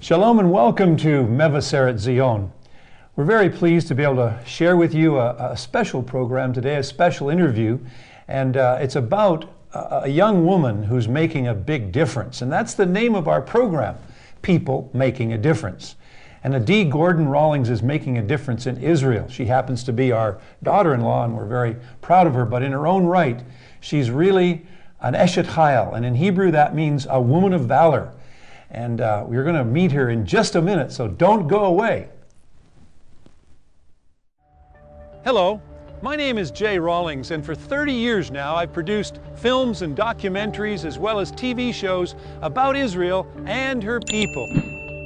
Shalom and welcome to Mevaseret Zion. We're very pleased to be able to share with you a special program today, a special interview, and it's about a young woman who's making a big difference, and that's the name of our program, People Making a Difference. And Gordon Rawlings is making a difference in Israel. She happens to be our daughter-in-law, and we're very proud of her, but in her own right, she's really an Eshet Chayil, and in Hebrew that means a woman of valor. And we're going to meet her in just a minute, so don't go away. Hello, my name is Jay Rawlings, and for 30 years now I've produced films and documentaries as well as TV shows about Israel and her people.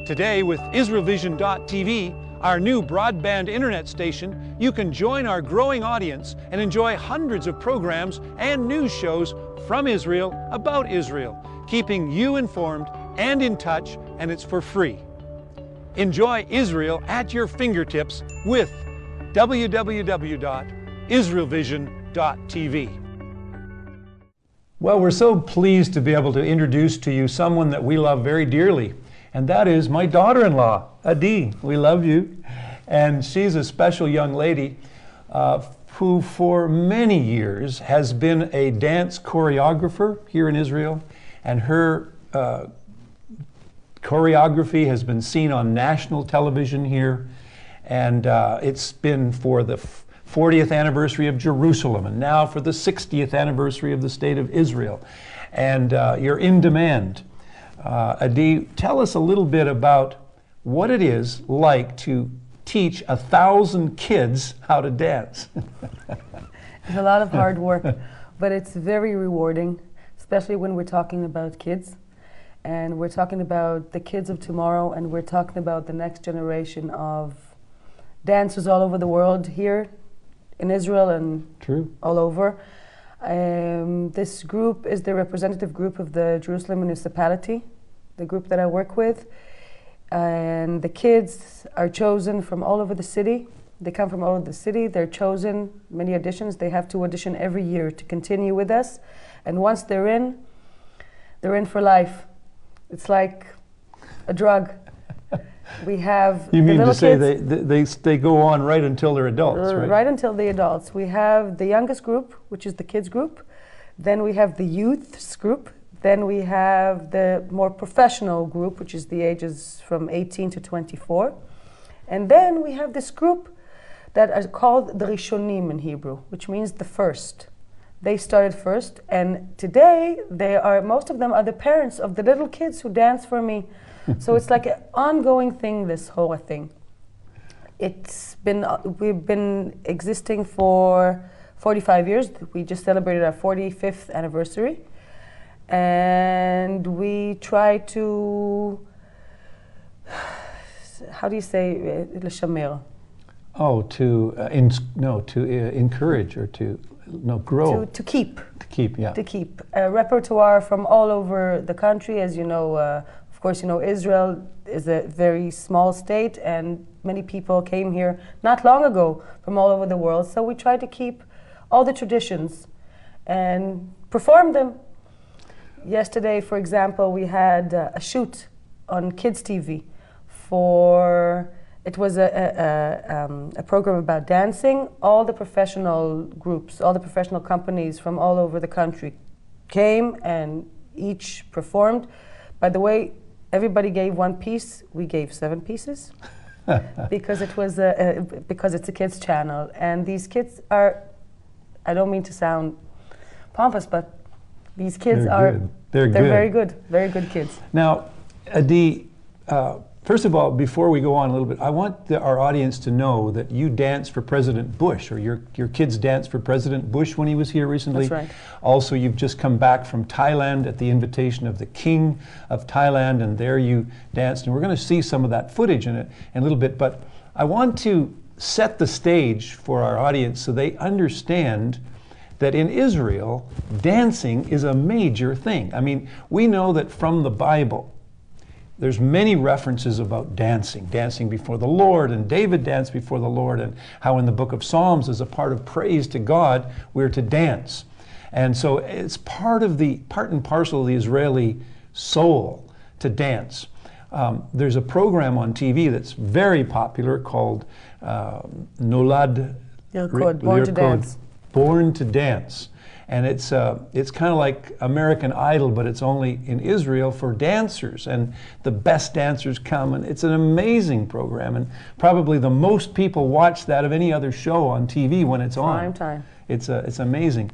Today with IsraelVision.tv, our new broadband internet station, you can join our growing audience and enjoy hundreds of programs and news shows from Israel about Israel, keeping you informed and in touch, and it's for free. Enjoy Israel at your fingertips with www.israelvision.tv. Well, we're so pleased to be able to introduce to you someone that we love very dearly, and that is my daughter-in-law, Adi. We love you. And she's a special young lady who for many years has been a dance choreographer here in Israel, and her choreography has been seen on national television here, and it's been for the 40th anniversary of Jerusalem, and now for the 60th anniversary of the State of Israel. And you're in demand. Adi, tell us a little bit about what it is like to teach 1,000 kids how to dance. It's a lot of hard work, but it's very rewarding, especially when we're talking about kids. And we're talking about the kids of tomorrow, and we're talking about the next generation of dancers all over the world, here in Israel and all over. This group is the representative group of the Jerusalem municipality, the group that I work with. And the kids are chosen from all over the city. They come from all over the city. They're chosen, many auditions. They have to audition every year to continue with us. And once they're in for life. It's like a drug. We have You mean to say they go on right until they're adults, right? Right until the adults. We have the youngest group, which is the kids group. Then we have the youths group. Then we have the more professional group, which is the ages from 18 to 24. And then we have this group that is called the Rishonim in Hebrew, which means the first. They started first, and today most of them are the parents of the little kids who dance for me. So it's like an ongoing thing, this whole thing. We've been existing for 45 years. We just celebrated our 45th anniversary. And we try to, how do you say, לשמר? Oh, to encourage or to grow. To keep. To keep, yeah. To keep. A repertoire from all over the country. As you know, of course, you know, Israel is a very small state, and many people came here not long ago from all over the world. So we try to keep all the traditions and perform them. Yesterday, for example, we had a shoot on Kids TV it was a program about dancing. All the professional groups, all the professional companies from all over the country came and each performed. By the way, everybody gave one piece. We gave 7 pieces because it was because it's a kids channel, and these kids are, I don't mean to sound pompous, but these kids they're very good kids. Now, Adi, first of all, before we go on a little bit, I want our audience to know that you danced for President Bush, or your kids danced for President Bush when he was here recently. That's right. Also, you've just come back from Thailand at the invitation of the King of Thailand, and there you danced. And we're going to see some of that footage in a little bit, but I want to set the stage for our audience so they understand that in Israel, dancing is a major thing. I mean, we know that from the Bible, there's many references about dancing before the Lord, and David danced before the Lord, and how in the book of Psalms, as a part of praise to God, we're to dance. And so it's part and parcel of the Israeli soul to dance. There's a program on TV that's very popular called Nolad Born to Dance. Born to Dance. And it's kind of like American Idol, but it's only in Israel for dancers. And the best dancers come, and it's an amazing program. And probably the most people watch that of any other show on TV when it's on. Prime time. It's amazing.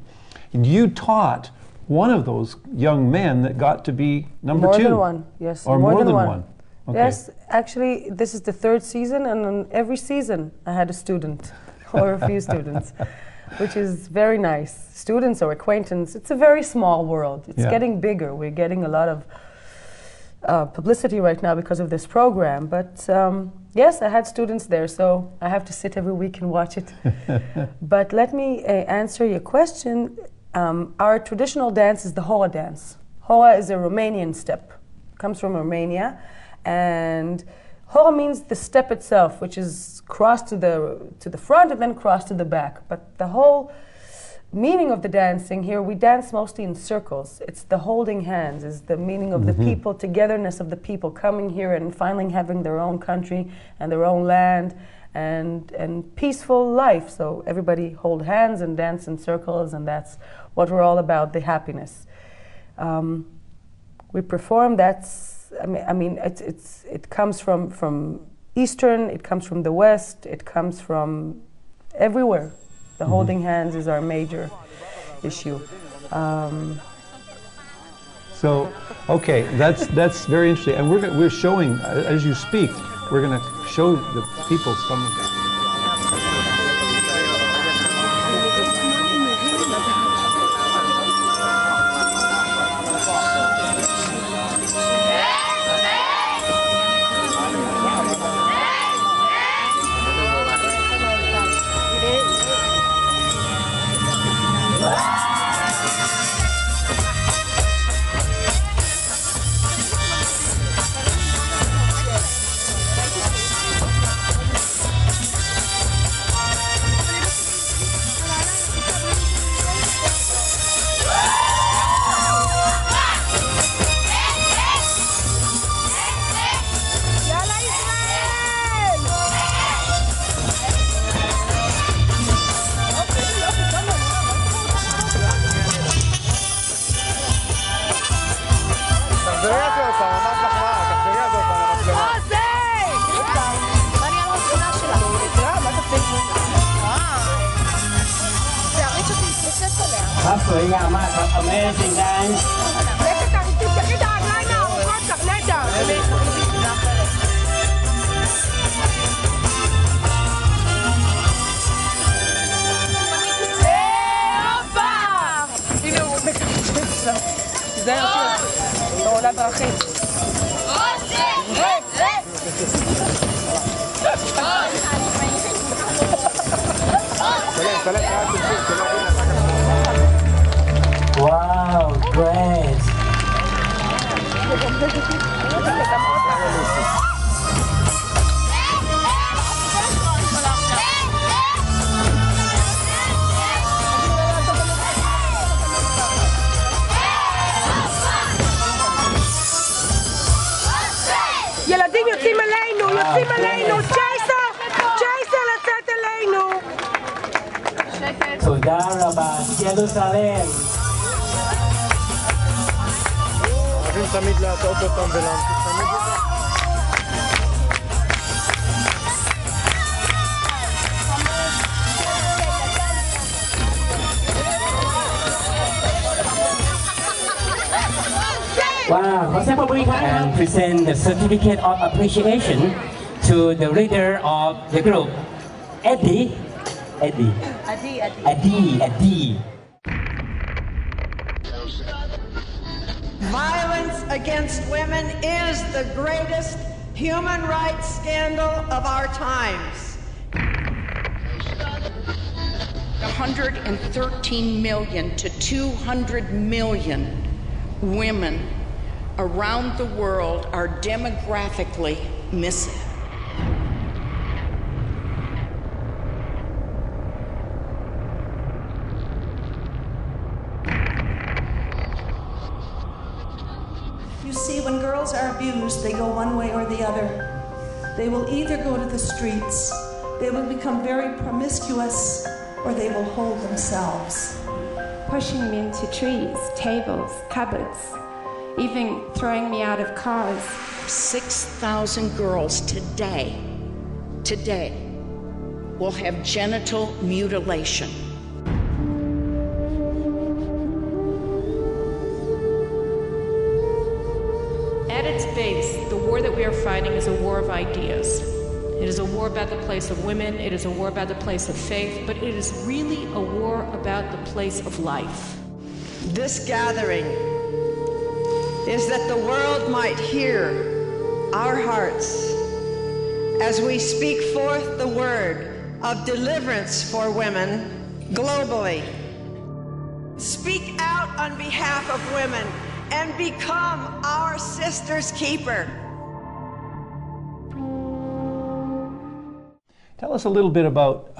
And you taught one of those young men that got to be number 2. More than one, yes. Or more than one. Okay. Yes, actually, this is the 3rd season, and on every season I had a student or a few students, which is very nice. Students or acquaintance, it's a very small world. It's getting bigger. We're getting a lot of publicity right now because of this program. But yes, I had students there, so I have to sit every week and watch it. But let me answer your question. Our traditional dance is the Hora dance. Hora is a Romanian step. It comes from Romania. And Hora means the step itself, which is cross to the front and then cross to the back. But the whole meaning of the dancing here, we dance mostly in circles. It's the holding hands, is the meaning of the people, togetherness of the people coming here and finally having their own country and their own land and peaceful life. So everybody hold hands and dance in circles, and that's what we're all about, the happiness. We perform, I mean, it comes from Eastern, it comes from the West, it comes from everywhere. The holding hands is our major issue. So, okay, that's very interesting. And we're showing, as you speak, we're going to show the people some of that. Amazing dance. Wow, great. ילדים יוצאים עלינו, יוצאים עלינו, צ'ייסר לצאת עלינו. תודה רבה, ירוסלם. אוהבים תמיד להטעות אותם ולהמשיך תמיד את זה. Wow, and present the certificate of appreciation to the leader of the group, Eddie. Violence against women is the greatest human rights scandal of our times. 113 million to 200 million women around the world are demographically missing. You see, when girls are abused, they go one way or the other. They will either go to the streets, they will become very promiscuous, or they will hold themselves. Pushing me into trees, tables, cupboards, even throwing me out of cars. 6,000 girls today will have genital mutilation. At its base, the war that we are fighting is a war of ideas. It is a war about the place of women, it is a war about the place of faith, but it is really a war about the place of life. This gathering is that the world might hear our hearts as we speak forth the word of deliverance for women globally. Speak out on behalf of women and become our sister's keeper. Tell us a little bit about,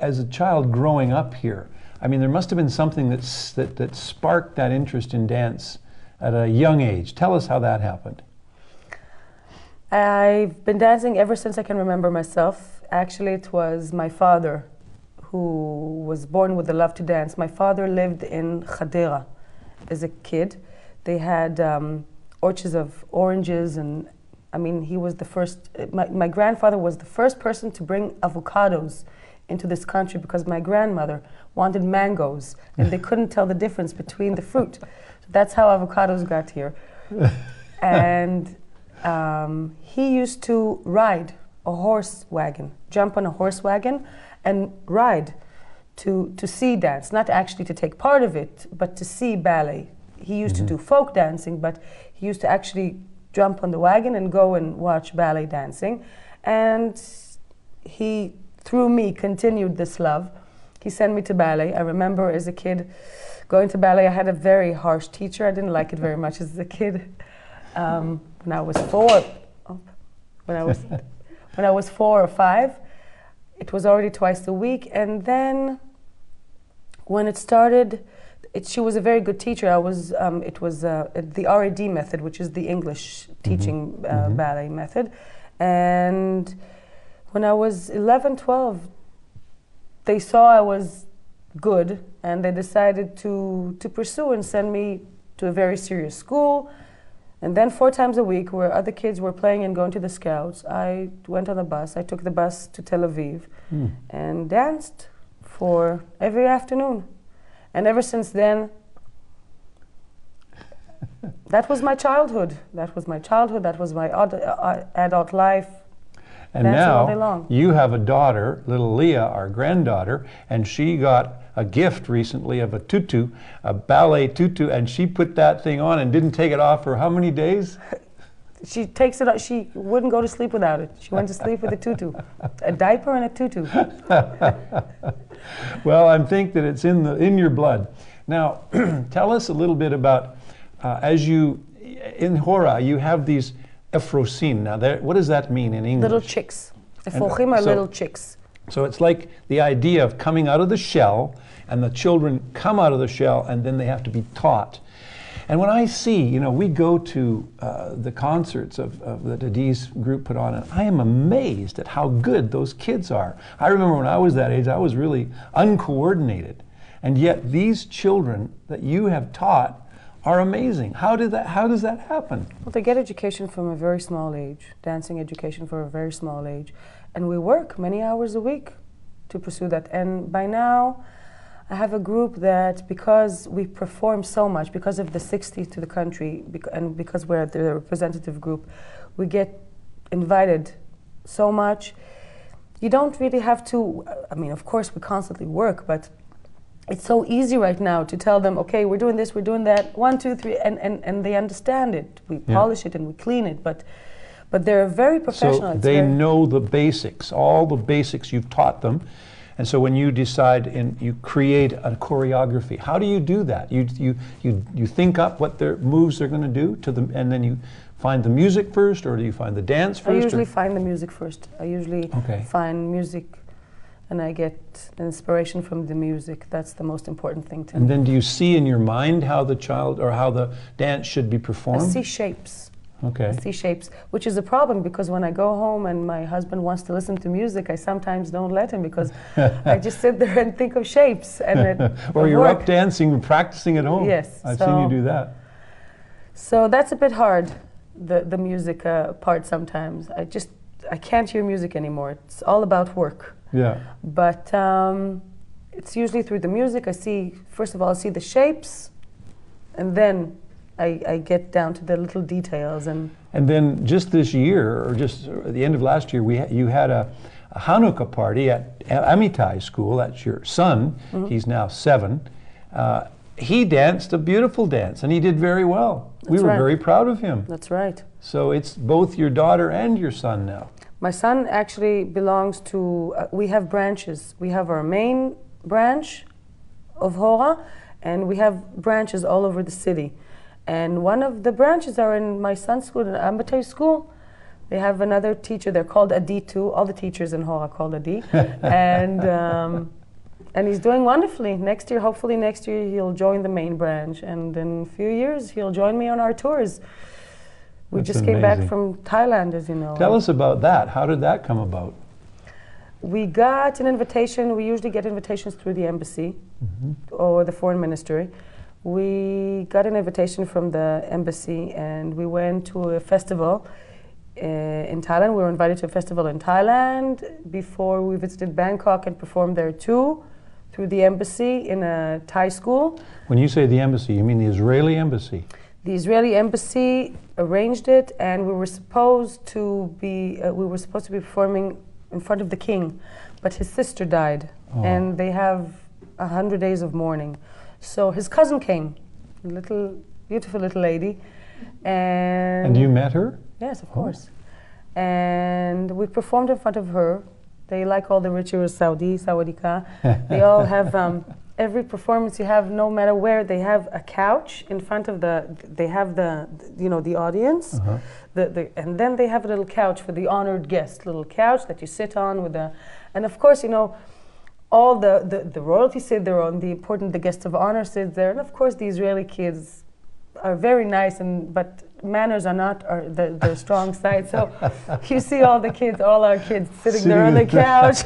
as a child growing up here, I mean, there must have been something that sparked that interest in dance at a young age. Tell us how that happened. I've been dancing ever since I can remember myself. Actually, it was my father who was born with the love to dance. My father lived in Hadera as a kid. They had orchards of oranges, and I mean, he was the first, my grandfather was the first person to bring avocados into this country because my grandmother wanted mangoes and they couldn't tell the difference between the fruit. So that's how avocados got here. And he used to ride a horse wagon, jump on a horse wagon and ride to see dance, not actually to take part of it, but to see ballet. He used to do folk dancing, but he used to actually jump on the wagon and go and watch ballet dancing. And he, through me, continued this love. He sent me to ballet. I remember as a kid going to ballet. I had a very harsh teacher. I didn't like it very much as a kid. When I was when I was 4 or 5, it was already twice a week. And then when it started, she was a very good teacher. It was the RAD method, which is the English teaching ballet method. And when I was 11, 12, they saw I was good, and they decided to pursue and send me to a very serious school. And then 4 times a week, where other kids were playing and going to the Scouts, I went on a bus. I took the bus to Tel Aviv and danced for every afternoon. And ever since then, that was my childhood. That was my childhood. That was my adult life. And now you have a daughter, little Leah, our granddaughter, and she got a gift recently of a tutu, a ballet tutu, and she put that thing on and didn't take it off for how many days? She takes it off. She wouldn't go to sleep without it. She went to sleep with a tutu, a diaper and a tutu. Well, I think that it's in your blood. Now, tell us a little bit about in Hora you have these Efrosim. Now, what does that mean in English? Little chicks. Efrochim are little chicks. So it's like the idea of coming out of the shell, and the children come out of the shell, and then they have to be taught. And when I see, we go to the concerts of that Adi's group put on, and I am amazed at how good those kids are. I remember when I was that age, I was really uncoordinated. And yet these children that you have taught are amazing. How does that happen? Well, they get education from a very small age, dancing education for a very small age. And we work many hours a week to pursue that. And by now, I have a group that, because we perform so much, because of the 60 to the country, and because we're the representative group, we get invited so much. You don't really have to, I mean, of course we constantly work, but it's so easy right now to tell them, okay, we're doing this, we're doing that, 1, 2, 3, and they understand it. We polish it and we clean it, but they're very professional. So they know the basics, all the basics you've taught them. And so when you decide you create a choreography, how do you do that? You think up what their moves they're going to do and then you find the music first, or do you find the dance first? I usually find the music first. I usually find music and I get inspiration from the music. That's the most important thing to me. And then do you see in your mind how the child or how the dance should be performed? I see shapes. Okay. I see shapes, which is a problem because when I go home and my husband wants to listen to music, I sometimes don't let him because I just sit there and think of shapes. And or you're up dancing and practicing at home. Yes. I've seen you do that. So that's a bit hard, the music part sometimes. I can't hear music anymore. It's all about work. Yeah. But it's usually through the music. I see, first of all, I see the shapes, and then I get down to the little details. And then just this year, or just at the end of last year, you had a Hanukkah party at Amitai School. That's your son. Mm-hmm. He's now 7. He danced a beautiful dance, and he did very well. We were very proud of him. That's right. So it's both your daughter and your son now. My son actually belongs to, we have branches. We have our main branch of Hora, and we have branches all over the city. And one of the branches are in my son's school, in Amitai School. They have another teacher. They're called Adi too. All the teachers in Hora are called Adi. And he's doing wonderfully. Next year, hopefully next year, he'll join the main branch. And in a few years, he'll join me on our tours. We just came back from Thailand, as you know. Tell us about that. How did that come about? We got an invitation. We usually get invitations through the embassy or the foreign ministry. We got an invitation from the embassy, and we went to a festival in Thailand. We were invited to a festival in Thailand before we visited Bangkok and performed there too, through the embassy in a Thai school. When you say the embassy, you mean the Israeli embassy? The Israeli embassy arranged it, and we were supposed to be performing in front of the king, but his sister died, and they have 100 days of mourning. So his cousin came, a little beautiful little lady, and you met her? Yes, of course. And we performed in front of her. They like all the rituals, Saudi, Sawadika. They all have every performance you have, no matter where, they have a couch in front of they have the audience, and then they have a little couch for the honored guest, little couch that you sit on with and of course, all the royalty sit there on, the guests of honor sit there, and of course the Israeli kids are very nice, but manners are not their strong side. So you see all our kids sitting there on the couch.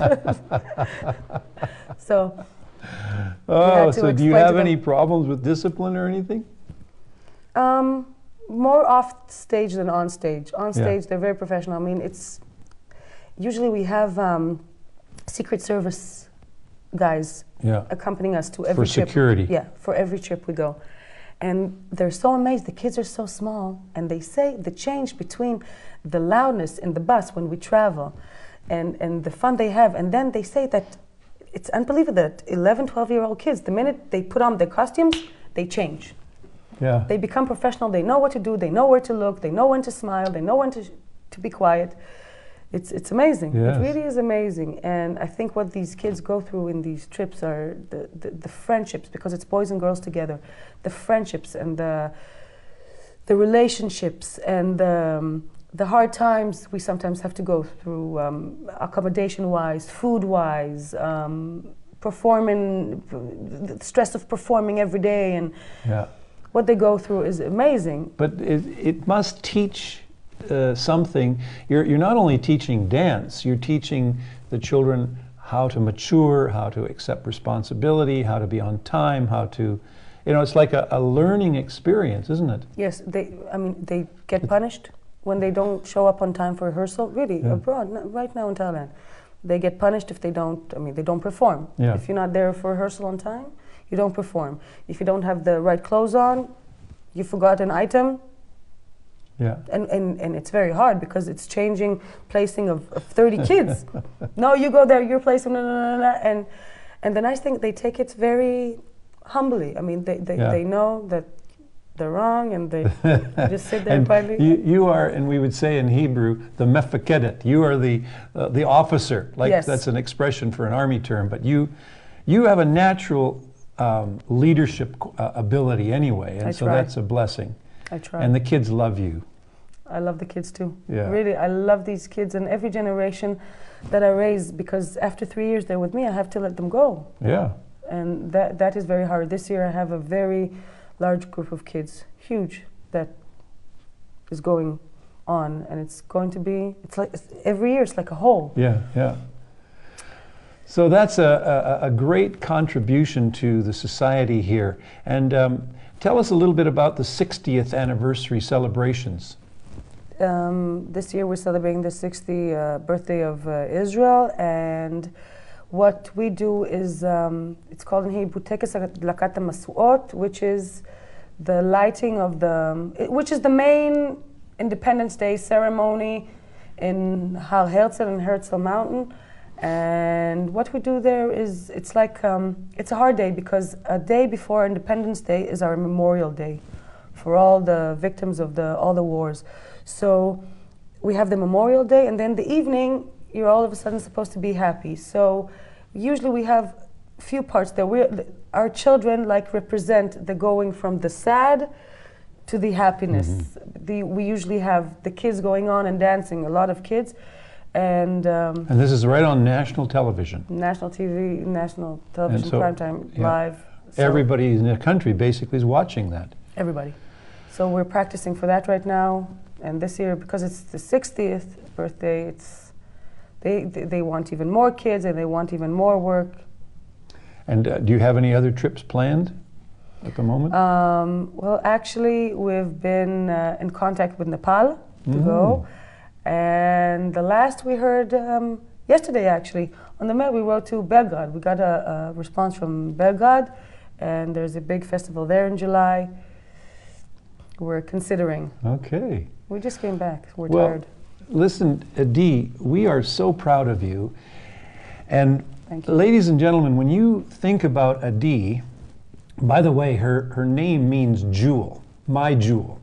So. So do you have any problems with discipline or anything? More off stage than on stage. On stage, they're very professional. I mean, usually we have Secret Service guys accompanying us to every trip. For security. Yeah, for every trip we go. And they're so amazed. The kids are so small, and they say the change between the loudness in the bus when we travel and the fun they have, and then they say that it's unbelievable that 11, 12-year-old kids, the minute they put on their costumes, they change. Yeah. They become professional, they know what to do, they know where to look, they know when to smile, they know when to be quiet. It's amazing. Yes. It really is amazing. And I think what these kids go through in these trips are the friendships, because it's boys and girls together. The friendships and the relationships and the hard times we sometimes have to go through, accommodation-wise, food-wise, the stress of performing every day, and what they go through is amazing. But it must teach something. You're not only teaching dance, you're teaching the children how to mature, how to accept responsibility, how to be on time, how to, it's like a learning experience, isn't it? Yes, they get punished when they don't show up on time for rehearsal, really, abroad, right now in Thailand. They get punished if they don't perform. Yeah. If you're not there for rehearsal on time, you don't perform. If you don't have the right clothes on, you forgot an item. Yeah. And it's very hard because it's changing placing of 30 kids. No, you go there, you're placing, and the nice thing, they take it very humbly. I mean, they know that they're wrong, and they just sit there quietly. You are, and we would say in Hebrew, the mefakadet. You are the officer. Like that's an expression for an army term, but you have a natural leadership ability anyway, and so that's a blessing. I try. And the kids love you. I love the kids too. Yeah. Really, I love these kids and every generation that I raise, because after 3 years they're with me, I have to let them go. Yeah. And that is very hard. This year I have a very large group of kids, huge, that is going on, and it's going to be, every year it's like a hole. Yeah, yeah. So that's a great contribution to the society here. And tell us a little bit about the 60th anniversary celebrations. This year we're celebrating the 60th birthday of Israel, and what we do is, it's called in Hebrew Tekes Adlakat HaMasuot, which is the lighting of which is the main Independence Day ceremony in Har Herzl and Herzl Mountain. And what we do there is, it's like, it's a hard day, because a day before Independence Day is our Memorial Day for all the victims of all the wars. So we have the Memorial Day, and then the evening, you're all of a sudden supposed to be happy. So usually we have a few parts there. Our children like represent the going from the sad to the happiness. Mm-hmm. We usually have the kids going on and dancing, a lot of kids. And this is right on national television. National TV, national television, primetime, live. So everybody in the country basically is watching that. Everybody. So we're practicing for that right now. And this year, because it's the 60th birthday, they want even more kids and they want even more work. And do you have any other trips planned at the moment? Well, actually, we've been in contact with Nepal to go. And the last we heard, yesterday actually, on the mail we wrote to Belgrade. We got a response from Belgrade, and there's a big festival there in July. We're considering. Okay. We just came back. We're tired. Listen, Adi, we are so proud of you. And ladies and gentlemen, when you think about Adi, by the way, her name means jewel, my jewel.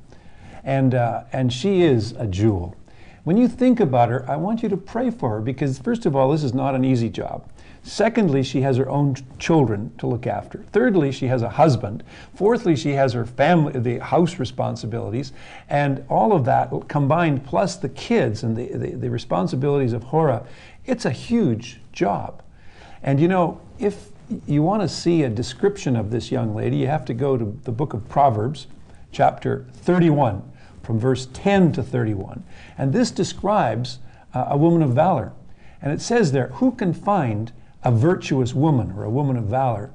And she is a jewel. When you think about her, I want you to pray for her, because first of all, this is not an easy job. Secondly, she has her own children to look after. Thirdly, she has a husband. Fourthly, she has her family, the house responsibilities, and all of that combined, plus the kids and the responsibilities of Hora. It's a huge job. And you know, if you want to see a description of this young lady, you have to go to the book of Proverbs, chapter 31, from verse 10 to 31. And this describes a woman of valor. And it says there, who can find a virtuous woman, or a woman of valor,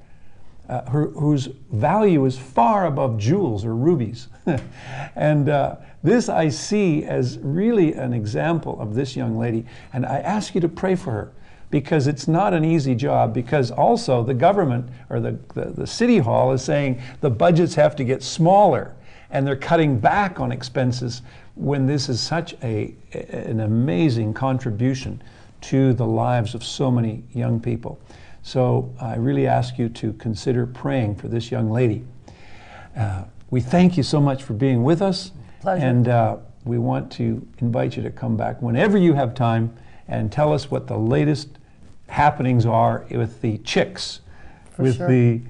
whose value is far above jewels or rubies? And this I see as really an example of this young lady. And I ask you to pray for her, because it's not an easy job, because also the government, or the city hall, is saying the budgets have to get smaller, and they're cutting back on expenses, when this is such an amazing contribution to the lives of so many young people. So I really ask you to consider praying for this young lady. We thank you so much for being with us. Pleasure. And we want to invite you to come back whenever you have time and tell us what the latest happenings are with the Chicks, the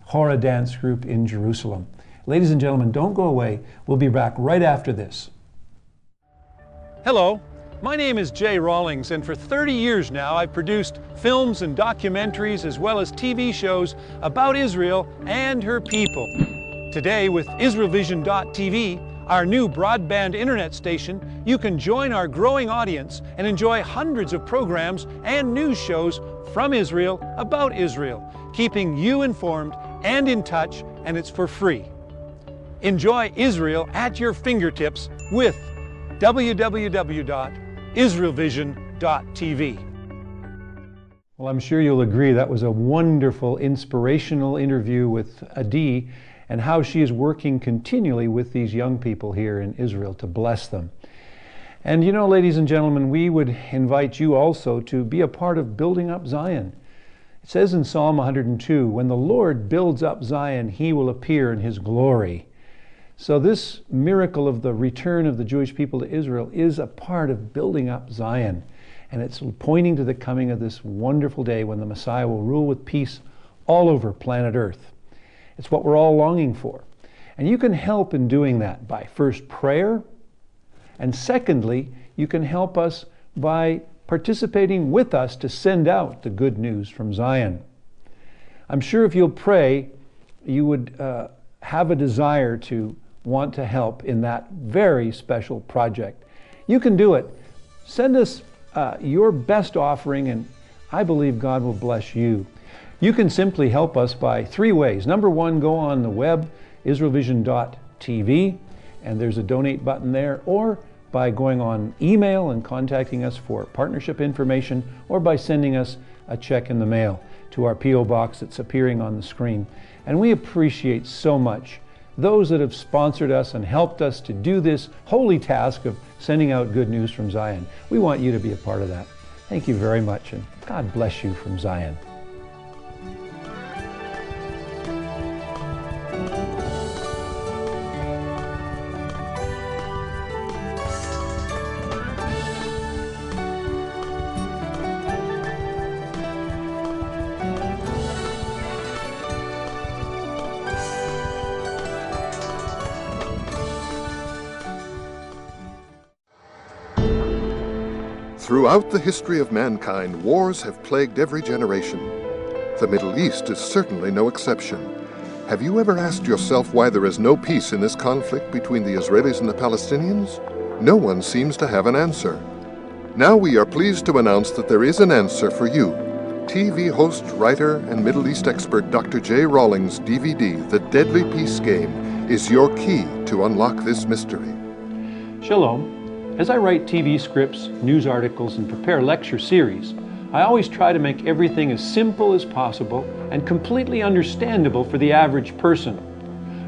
Hora dance group in Jerusalem. Ladies and gentlemen, don't go away. We'll be back right after this. Hello, my name is Jay Rawlings, and for 30 years now I've produced films and documentaries as well as TV shows about Israel and her people. Today, with IsraelVision.tv, our new broadband internet station, you can join our growing audience and enjoy hundreds of programs and news shows from Israel about Israel, keeping you informed and in touch, and it's for free. Enjoy Israel at your fingertips with www.israelvision.tv. Well, I'm sure you'll agree that was a wonderful, inspirational interview with Adi, and how she is working continually with these young people here in Israel to bless them. And you know, ladies and gentlemen, we would invite you also to be a part of building up Zion. It says in Psalm 102, when the Lord builds up Zion, he will appear in his glory. So this miracle of the return of the Jewish people to Israel is a part of building up Zion. And it's pointing to the coming of this wonderful day when the Messiah will rule with peace all over planet Earth. It's what we're all longing for. And you can help in doing that by first prayer, And secondly, you can help us by participating with us to send out the good news from Zion. I'm sure if you'll pray, you would have a desire to want to help in that very special project. You can do it. Send us your best offering, and I believe God will bless you. You can simply help us by 3 ways. Number 1, go on the web, israelvision.tv, and there's a donate button there, or by going on email and contacting us for partnership information, or by sending us a check in the mail to our P.O. box that's appearing on the screen. And we appreciate so much those that have sponsored us and helped us to do this holy task of sending out good news from Zion. We want you to be a part of that. Thank you very much, and God bless you from Zion. Throughout the history of mankind, wars have plagued every generation. The Middle East is certainly no exception. Have you ever asked yourself why there is no peace in this conflict between the Israelis and the Palestinians? No one seems to have an answer. Now we are pleased to announce that there is an answer for you. TV host, writer, and Middle East expert Dr. J. Rawlings' DVD, The Deadly Peace Game, is your key to unlock this mystery. Shalom. As I write TV scripts, news articles, and prepare lecture series, I always try to make everything as simple as possible and completely understandable for the average person.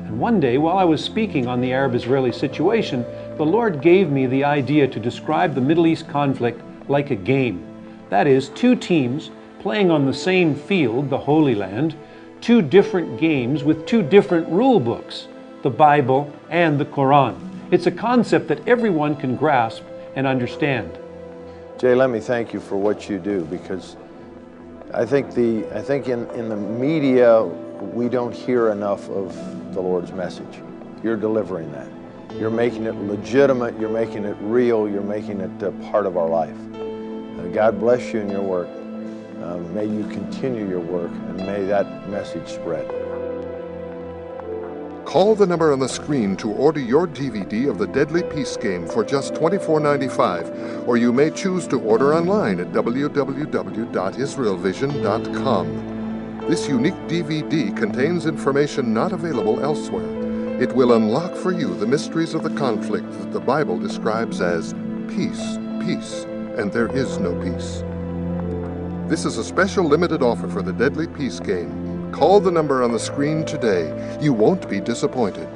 And one day, while I was speaking on the Arab-Israeli situation, the Lord gave me the idea to describe the Middle East conflict like a game. That is, 2 teams playing on the same field, the Holy Land, 2 different games with 2 different rule books, the Bible and the Quran. It's a concept that everyone can grasp and understand. Jay, let me thank you for what you do, because I think in the media we don't hear enough of the Lord's message. You're delivering that. You're making it legitimate, you're making it real, you're making it a part of our life. God bless you in your work. May you continue your work, and may that message spread. Call the number on the screen to order your DVD of The Deadly Peace Game for just $24.95, or you may choose to order online at www.israelvision.com. This unique DVD contains information not available elsewhere. It will unlock for you the mysteries of the conflict that the Bible describes as peace, peace, and there is no peace. This is a special limited offer for The Deadly Peace Game. Call the number on the screen today. You won't be disappointed.